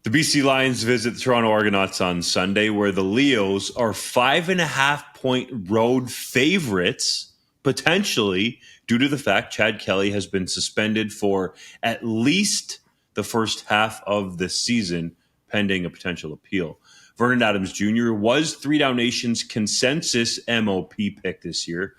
The BC Lions visit the Toronto Argonauts on Sunday, where the Leos are 5.5-point road favorites, potentially due to the fact Chad Kelly has been suspended for at least the first half of the season, pending a potential appeal. Vernon Adams Jr. was 3 Down Nation's consensus MOP pick this year.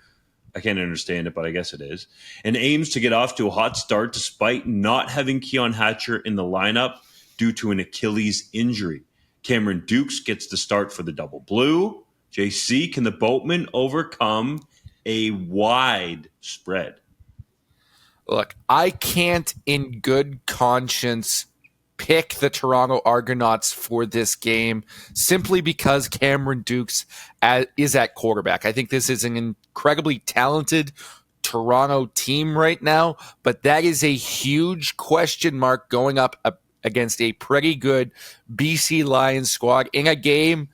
I can't understand it, but I guess it is. And aims to get off to a hot start despite not having Keon Hatcher in the lineup due to an Achilles injury. Cameron Dukes gets the start for the Double Blue. JC, can the Boatmen overcome a wide spread? Look, I can't in good conscience pick the Toronto Argonauts for this game simply because Cameron Dukes is at quarterback. I think this is an incredibly talented Toronto team right now, but that is a huge question mark going up against a pretty good BC Lions squad in a game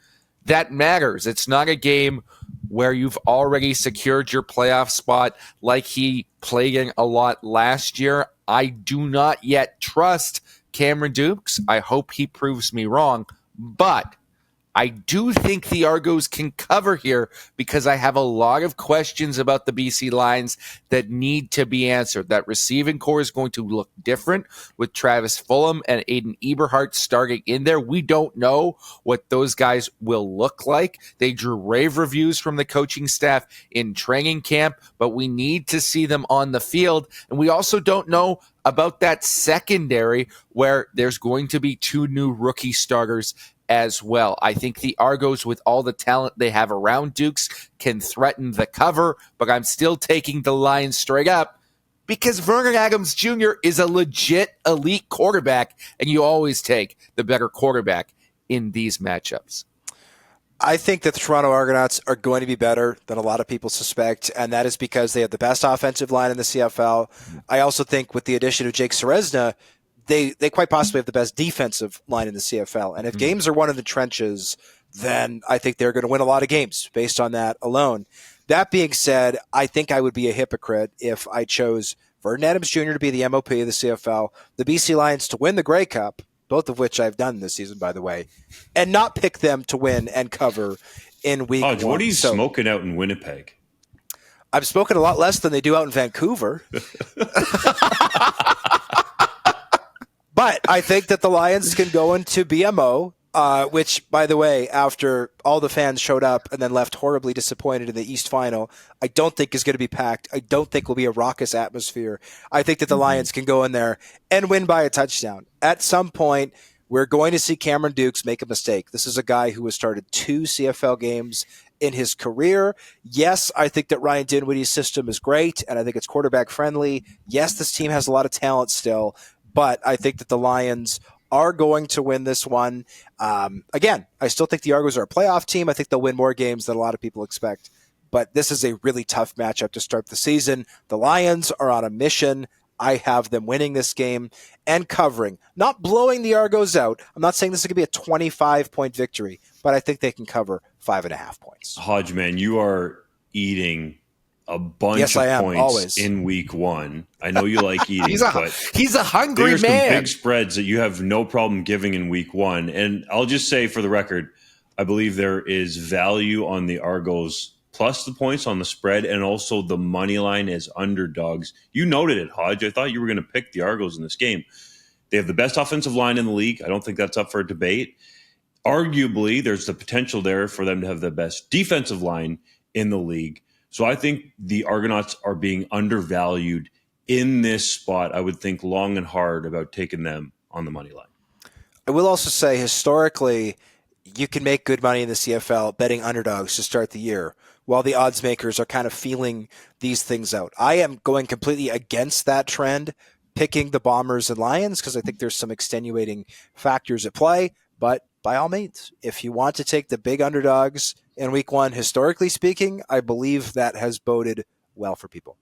that matters. It's not a game where you've already secured your playoff spot like he played in a lot last year. I do not yet trust Cameron Dukes. I hope he proves me wrong, but I do think the Argos can cover here because I have a lot of questions about the BC Lions that need to be answered. That receiving core is going to look different with Travis Fulham and Aiden Eberhardt starting in there. We don't know what those guys will look like. They drew rave reviews from the coaching staff in training camp, but we need to see them on the field. And we also don't know about that secondary where there's going to be 2 new rookie starters as well. I think the Argos, with all the talent they have around Dukes, can threaten the cover, but I'm still taking the Lions straight up because Vernon Adams Jr. is a legit elite quarterback, and you always take the better quarterback in these matchups. I think that the Toronto Argonauts are going to be better than a lot of people suspect, and that is because they have the best offensive line in the CFL. I also think with the addition of Jake Serezna, they quite possibly have the best defensive line in the CFL. And if games are won in the trenches, then I think they're going to win a lot of games based on that alone. That being said, I think I would be a hypocrite if I chose Vernon Adams Jr. to be the MOP of the CFL, the BC Lions to win the Grey Cup, both of which I've done this season, by the way, and not pick them to win and cover in week Hodge, one. What are you smoking out in Winnipeg? I'm smoking a lot less than they do out in Vancouver. But I think that the Lions can go into BMO, which, by the way, after all the fans showed up and then left horribly disappointed in the East Final, I don't think is going to be packed. I don't think will be a raucous atmosphere. I think that the Lions can go in there and win by a touchdown. At some point, we're going to see Cameron Dukes make a mistake. This is a guy who has started 2 CFL games in his career. Yes, I think that Ryan Dinwiddie's system is great, and I think it's quarterback friendly. Yes, this team has a lot of talent still, but I think that the Lions are going to win this one. Again, I still think the Argos are a playoff team. I think they'll win more games than a lot of people expect. But this is a really tough matchup to start the season. The Lions are on a mission. I have them winning this game and covering. Not blowing the Argos out. I'm not saying this is going to be a 25-point victory, but I think they can cover 5.5 points. Hodge, man, you are eating a bunch of points always in week one. I know you like eating, but he's a hungry there's man. Some big spreads that you have no problem giving in week one. And I'll just say for the record, I believe there is value on the Argos plus the points on the spread and also the money line as underdogs. You noted it, Hodge. I thought you were going to pick the Argos in this game. They have the best offensive line in the league. I don't think that's up for a debate. Arguably, there's the potential there for them to have the best defensive line in the league. So I think the Argonauts are being undervalued in this spot. I would think long and hard about taking them on the money line. I will also say historically, you can make good money in the CFL betting underdogs to start the year while the odds makers are kind of feeling these things out. I am going completely against that trend, picking the Bombers and Lions because I think there's some extenuating factors at play. But by all means, if you want to take the big underdogs in week one, historically speaking, I believe that has boded well for people.